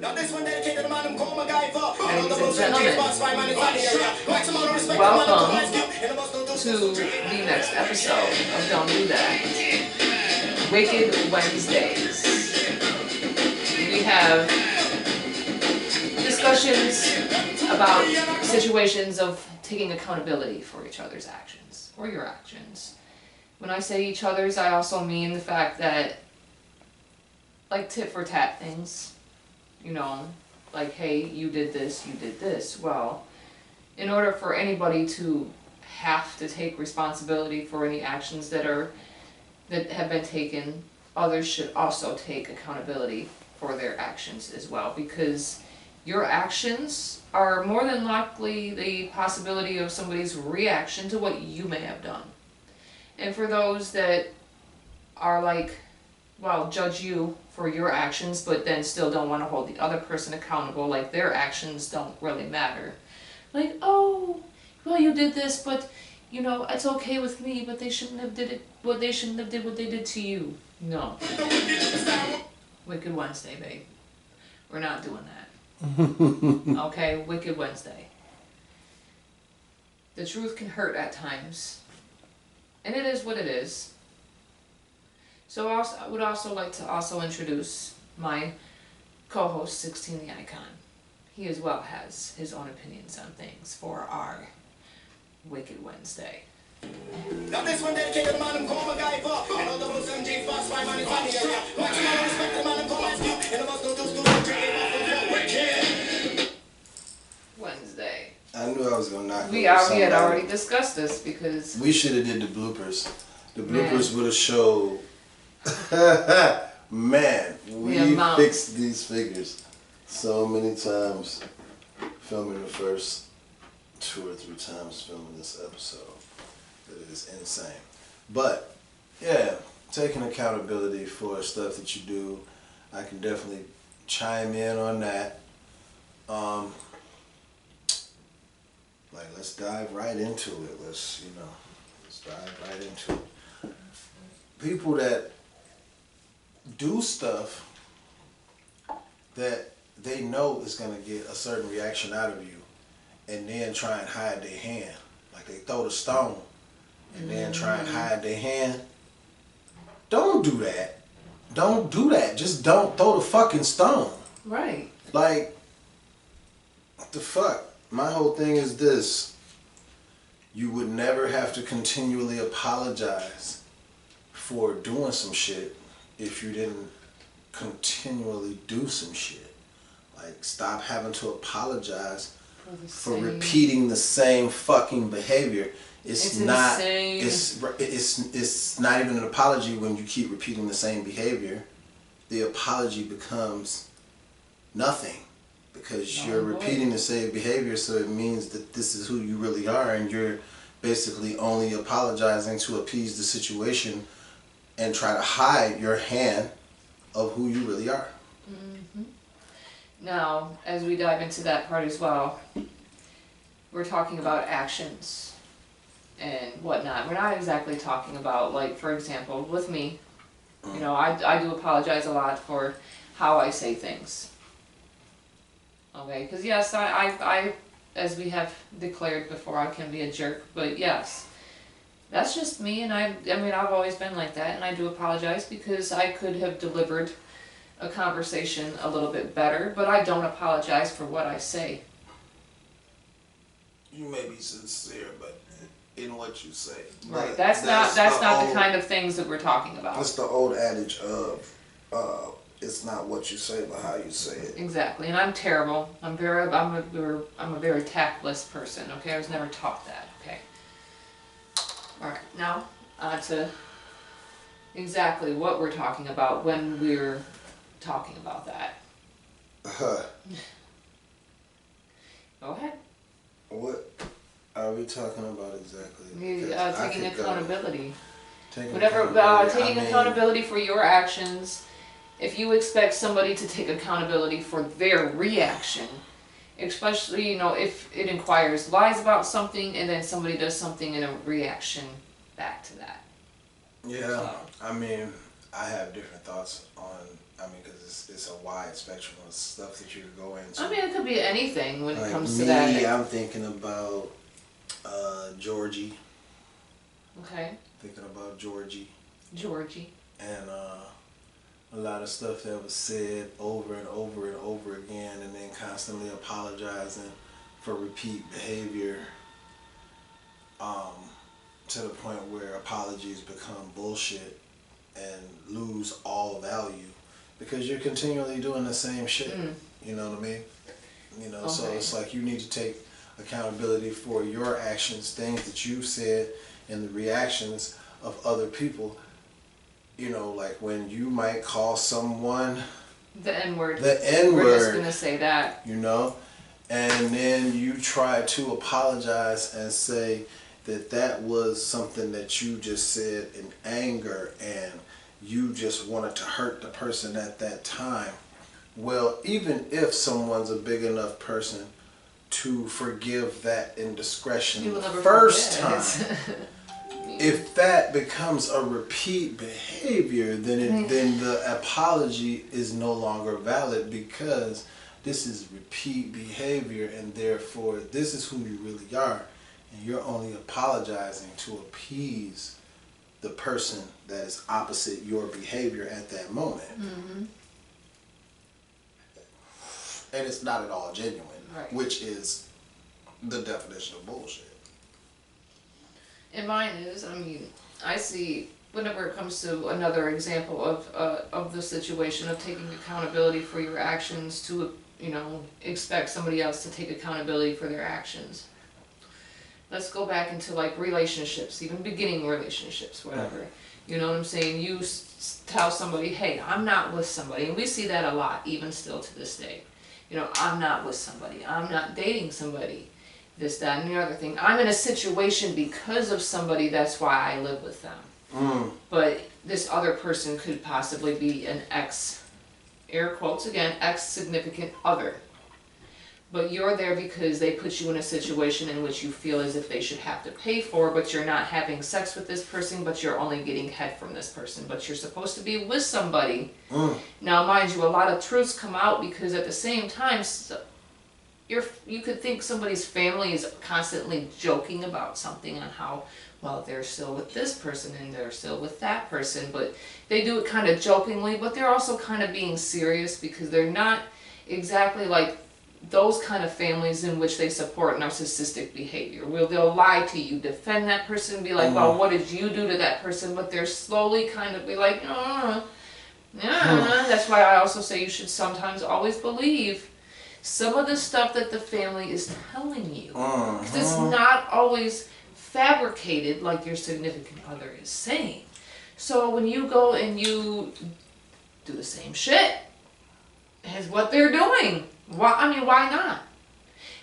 Ladies and gentlemen, welcome to the next episode of Don't Do That. Wicked Wednesdays. We have discussions about situations of taking accountability for each other's actions, or your actions. When I say each other's, I also mean the fact that, like tit for tat things, you know, like, hey, you did this, you did this. Well, in order for anybody to have to take responsibility for any actions that have been taken, others should also take accountability for their actions as well, because your actions are more than likely the possibility of somebody's reaction to what you may have done. And for those that are like, well, judge you for your actions, but then still don't want to hold the other person accountable, like their actions don't really matter. Like, oh, well, you did this, but, you know, it's okay with me, but they shouldn't have did what they did to you. No. Wicked Wednesday, babe. We're not doing that. Okay, Wicked Wednesday. The truth can hurt at times. And it is what it is. So I would also like to introduce my co-host, 16 the Icon. He as well has his own opinions on things for our Wicked Wednesday. Now this one dedicated to man call my guy for. And all the most MG fast by man in funny area. Maximum respect the man call as you. And the most do Wicked Wednesday. I knew I was gonna knock. We had already discussed this because we should have did the bloopers. The bloopers would have showed. Man, we fixed these figures so many times filming the first 2 or 3 times filming this episode that it is insane. But yeah, taking accountability for stuff that you do, I can definitely chime in on that. Like, let's dive right into it. Let's dive right into it. People that do stuff that they know is going to get a certain reaction out of you, and then try and hide their hand. Like, they throw the stone and then try and hide their hand. Don't do that. Don't do that. Just don't throw the fucking stone. Right. Like, what the fuck? My whole thing is this. You would never have to continually apologize for doing some shit if you didn't continually do some shit. Like, stop having to apologize for repeating the same fucking behavior. It's not even an apology when you keep repeating the same behavior. The apology becomes nothing because you're repeating the same behavior, so it means that this is who you really are, and you're basically only apologizing to appease the situation and try to hide your hand of who you really are. Mm-hmm. Now, as we dive into that part as well, we're talking about actions and whatnot. We're not exactly talking about, like, for example, with me, you know, I do apologize a lot for how I say things. Okay, because yes, I, as we have declared before, I can be a jerk, but yes. That's just me, and I mean, I've always been like that, and I do apologize because I could have delivered a conversation a little bit better, but I don't apologize for what I say. You may be sincere, but in what you say. Right, that's not the kind of things that we're talking about. That's the old adage of, it's not what you say, but how you say it. Exactly, and I'm terrible. I'm a very tactless person, okay? I was never taught that, okay? Alright, now on to exactly what we're talking about when we're talking about that. Go ahead. What are we talking about exactly? Taking accountability. Taking accountability for your actions. If you expect somebody to take accountability for their reaction, especially, you know, if it inquires lies about something and then somebody does something in a reaction back to that. Yeah, so. I mean, I have different thoughts on I mean, because it's a wide spectrum of stuff that you could go into. I mean, it could be anything when like it comes me, to that. I'm thinking about Georgie. Okay. Thinking about Georgie. Georgie. And a lot of stuff that was said over and over and over again, and then constantly apologizing for repeat behavior, to the point where apologies become bullshit and lose all value because you're continually doing the same shit. You know what I mean? You know, so it's like you need to take accountability for your actions, things that you said, and the reactions of other people. You know, like when you might call someone the N-word. The N-word. We're just gonna say that. You know, and then you try to apologize and say that that was something that you just said in anger and you just wanted to hurt the person at that time. Well, even if someone's a big enough person to forgive that indiscretion the first time, if that becomes a repeat behavior, then then the apology is no longer valid because this is repeat behavior, and therefore this is who you really are, and you're only apologizing to appease the person that is opposite your behavior at that moment. And it's not at all genuine, which is the definition of bullshit. And mine is, I mean, I see whenever it comes to another example of the situation of taking accountability for your actions to, you know, expect somebody else to take accountability for their actions. Let's go back into like relationships, even beginning relationships, whatever. You know what I'm saying? You tell somebody, hey, I'm not with somebody. And we see that a lot, even still to this day. You know, I'm not with somebody. I'm not dating somebody. This, that, and the other thing. I'm in a situation because of somebody, that's why I live with them. But this other person could possibly be an ex, air quotes again, ex-significant other. But you're there because they put you in a situation in which you feel as if they should have to pay for, but you're not having sex with this person, but you're only getting head from this person, but you're supposed to be with somebody. Now, mind you, a lot of truths come out because at the same time, you could think somebody's family is constantly joking about something on how, well, they're still with this person and they're still with that person, but they do it kind of jokingly, but they're also kind of being serious because they're not exactly like those kind of families in which they support narcissistic behavior. Well, they'll lie to you, defend that person, be like, well, what did you do to that person? But they're slowly kind of be like, that's why I also say you should sometimes always believe some of the stuff that the family is telling you. Because it's not always fabricated like your significant other is saying. So when you go and you do the same shit as what they're doing, why not?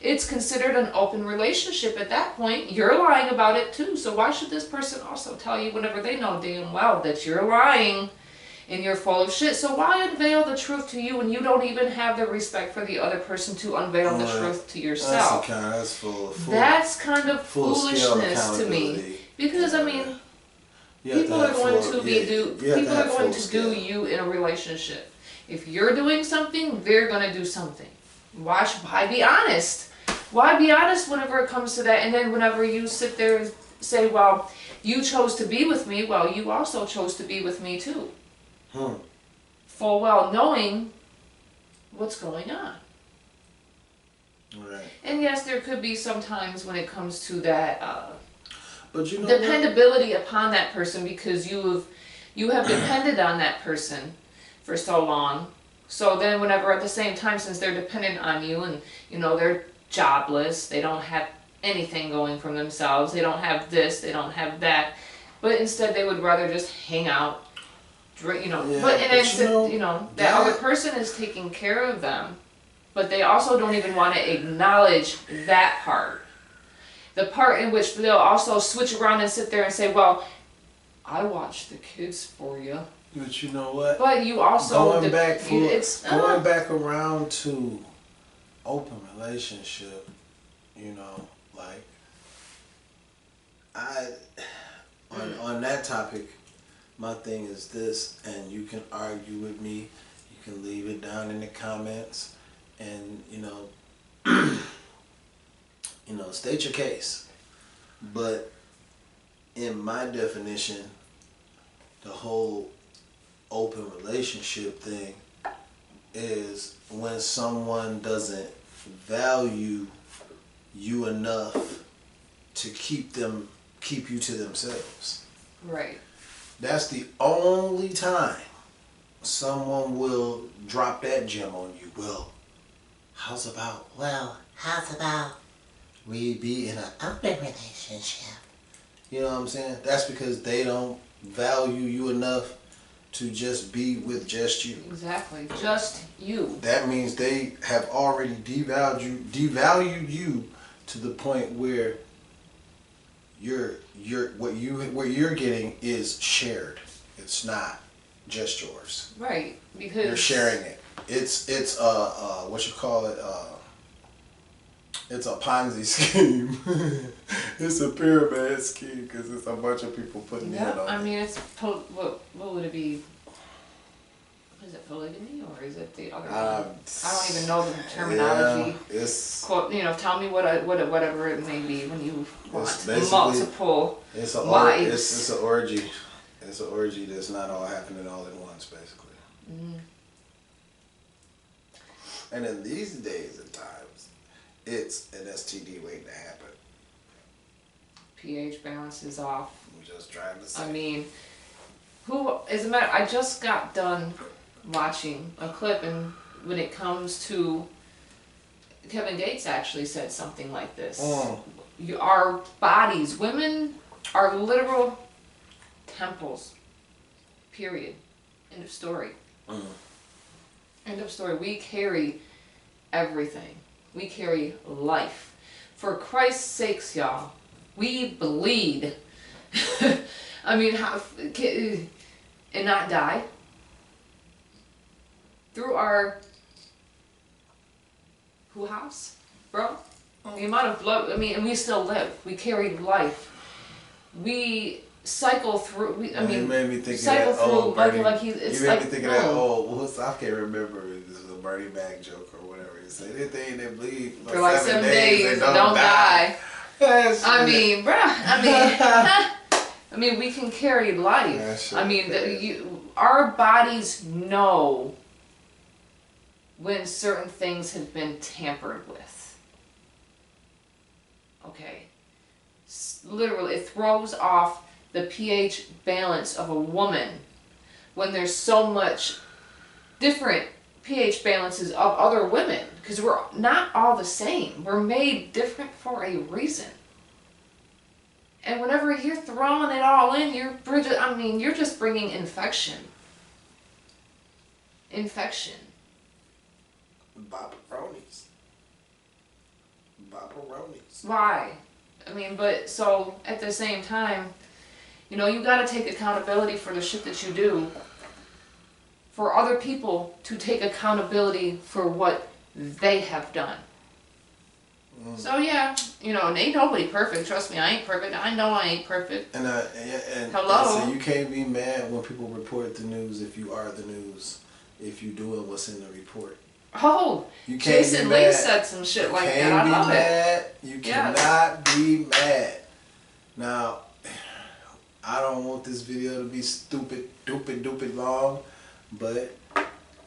It's considered an open relationship at that point. You're lying about it too. So why should this person also tell you whenever they know damn well that you're lying and you're full of shit? So why unveil the truth to you when you don't even have the respect for the other person to unveil the truth to yourself? That's kind of foolishness to me. Because I mean, people are going to do you in a relationship. If you're doing something, they're going to do something. Why be honest? Why be honest whenever it comes to that? And then whenever you sit there and say, well, you chose to be with me, well, you also chose to be with me too. Full well knowing what's going on. Right. And yes, there could be some times when it comes to that but you know dependability upon that person because you have depended on that person for so long. So then whenever at the same time, since they're dependent on you and, you know, they're jobless, they don't have anything going from themselves, they don't have this, they don't have that, but instead they would rather just hang out, drink, you know, that other person is taking care of them, but they also don't even want to acknowledge that part. The part in which they'll also switch around and sit there and say, well, I watched the kids for you. But you know what? But you also going back around to open relationship, you know, like on that topic, my thing is this, and you can argue with me, can leave it down in the comments, and state your case. But in my definition, the whole open relationship thing is when someone doesn't value you enough to keep you to themselves. Right. That's the only time someone will drop that gem on you. Well, how's about we be in an open relationship? You know what I'm saying? That's because they don't value you enough to just be with just you. Exactly. Just you. That means they have already devalued you to the point where what you're getting is shared. It's not just yours. Right. Because you're sharing it. It's what you call it, it's a Ponzi scheme. It's a pyramid scheme because it's a bunch of people putting in on it. I mean, it's what would it be? Is it polygamy or is it the other one? I don't even know the terminology. Yeah, it's tell me whatever it may be when you want multiple wives. It's an orgy. It's an orgy that's not all happening all at once, basically. Mm. And in these days and times, it's an STD waiting to happen. pH balance is off. I'm just trying to say. I mean, as a matter, I just got done watching a clip, and when it comes to Kevin Gates actually said something like this. Our bodies, women are literal temples. Period. End of story. End of story. We carry everything. We carry life. For Christ's sakes, y'all, we bleed. I mean, and not die. Through our house, bro. The amount of blood, and we still live. We carry life. We cycle through. You made me think cycle of that old through Bernie. like it's you made like me think of that old. I can't remember if this was a Bernie Mac joke or whatever. He said anything that bleeds for like 7 days and don't die. I mean, bruh. I mean, we can carry life. I mean, our bodies know when certain things have been tampered with. Okay. Literally, it throws off the pH balance of a woman when there's so much different pH balances of other women, because we're not all the same. We're made different for a reason. And whenever you're throwing it all in, you're just bringing infection. Infection. Bopperonis. Why? I mean, but so at the same time, you gotta take accountability for the shit that you do. For other people to take accountability for what they have done. So yeah, ain't nobody perfect. Trust me, I ain't perfect. I know I ain't perfect. And hello. So you can't be mad when people report the news if you are the news. If you doing what's in the report. Oh, you can't Jason Lee said some shit like that. I love it. You cannot be mad. Now, I don't want this video to be stupid long, but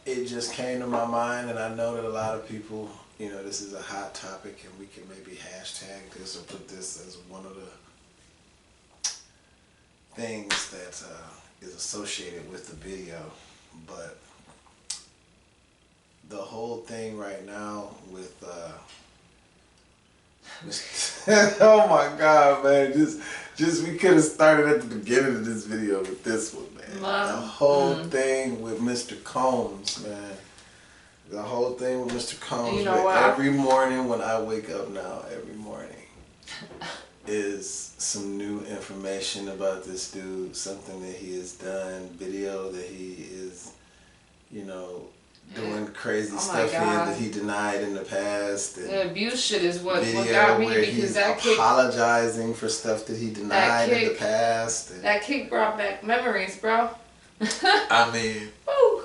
it just came to my mind, and I know that a lot of people, this is a hot topic, and we can maybe hashtag this or put this as one of the things that is associated with the video, but the whole thing right now with oh my God, man, just we could have started at the beginning of this video with this one, man. The whole thing with Mr. Combs, man. The whole thing with Mr. Combs. Every morning when I wake up now, every morning is some new information about this dude, something that he has done, video that he is, doing crazy stuff here that he denied in the past. And the abuse shit is what got me, because he's that kick, apologizing for stuff that he denied in the past. That kick brought back memories, bro. I mean, woo.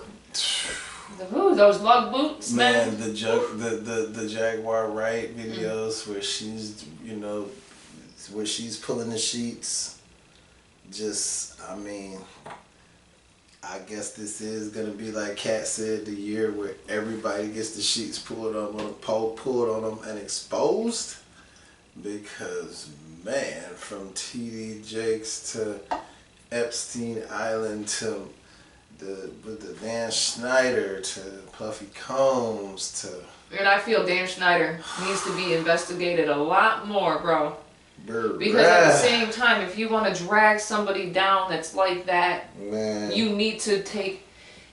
Those lug boots, Man, man. the Jaguar Wright videos where she's, where she's pulling the sheets. Just, I mean, I guess this is gonna be like Kat said, the year where everybody gets the sheets pulled on a pole, pulled on them and exposed. Because man, from T.D. Jakes to Epstein Island to the Dan Schneider to Puffy Combs to. And I feel Dan Schneider needs to be investigated a lot more, bro. Because at the same time, if you want to drag somebody down that's like that, man, you need to take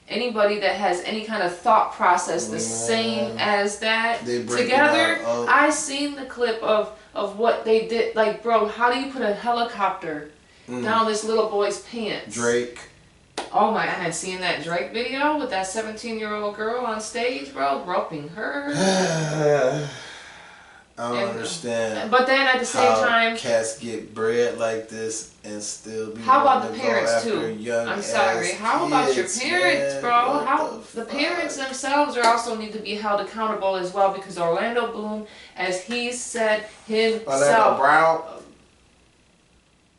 anybody that has any kind of thought process the same as that together. I seen the clip of what they did. Like, bro, how do you put a helicopter down this little boy's pants? Drake. Oh my, and I've seen that Drake video with that 17-year-old girl on stage, bro, groping her. I don't understand. But then at the same time, cats get bread like this and still be. How about the parents too? I'm sorry. How about your parents, man? Bro? How the parents themselves are also need to be held accountable as well, because Orlando Bloom, as he said himself. Orlando Brown.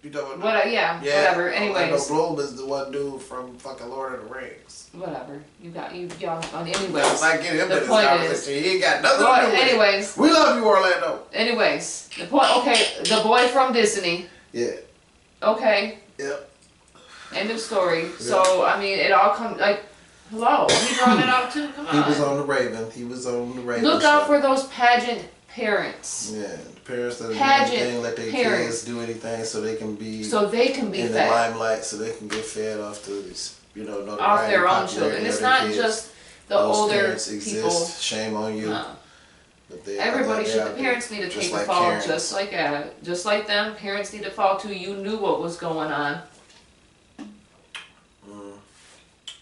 You know what? Yeah, whatever. Anyways, Orlando Bloom is the one dude from fucking Lord of the Rings. Whatever. Y'all. Anyways, I get him the in point this conversation. He ain't got nothing to do with it. Anyways, we love you, Orlando. Anyways, the point. Okay, the boy from Disney. Yeah. Okay. Yep. End of story. Yep. So I mean, it all comes like, hello. He brought it up too. Come on. He was on the Raven. Look out for those pageant parents. Yeah, the parents that are pageant doing anything, let their kids do anything so they can be in the limelight, so they can get fed off to these, off their own children. It's not kids. just the Those older people. Exist. Shame on you. No. Everybody should. The parents need to take the fall, just like them. Parents need to fall too. You knew what was going on.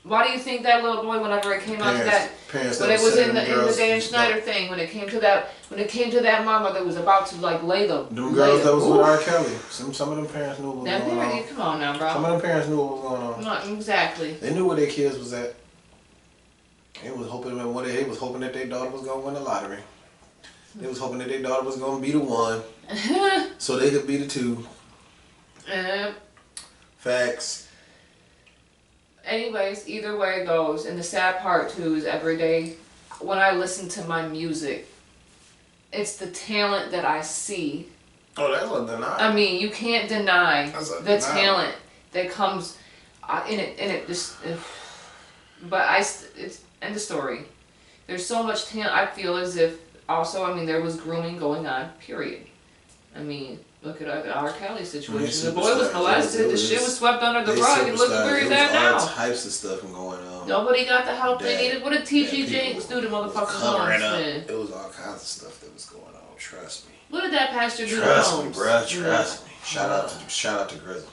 Why do you think that little boy, whenever it came out to that, when it was in the Dan Schneider thing, when it came to that mama that was about to like lay them girls that was with R. Kelly. Some of them parents knew what was going on. Come on now, bro. Some of them parents knew what was going on. Not exactly. They knew where their kids was at. They was hoping that their daughter was gonna win the lottery. They was hoping that their daughter was gonna be the one, so they could be the two. Facts. Anyways, either way it goes, and the sad part too is every day when I listen to my music, it's the talent that I see. Oh, that's undeniable. I mean, you can't deny the talent that comes in it. Just, but it's end of story. There's so much talent. I feel as if also, I mean, there was grooming going on. Period. I mean. Look at R. Kelly's situation. The boy was molested. The shit was swept under the rug, and look where he's at now. All types of stuff going on. Nobody got the help they needed. What did T.G. Jakes do to motherfuckers' homes, man? It was all kinds of stuff that was going on. Trust me. What did that pastor do to Trust homes? me, bruh. Trust me. Shout out to Grizzle.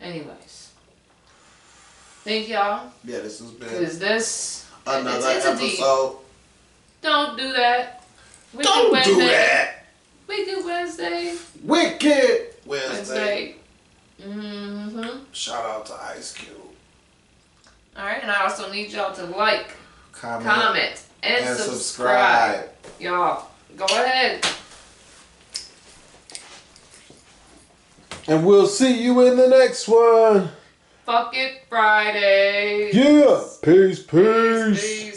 Anyways, thank y'all. Yeah, this has been. Cause this another it's episode. Don't do that. Don't do that. Wicked Wednesday. Wicked Wednesday. Shout out to Ice Cube. Alright, and I also need y'all to like, comment and subscribe. Y'all, go ahead. And we'll see you in the next one. Fuck it Friday. Yeah. Peace. Peace.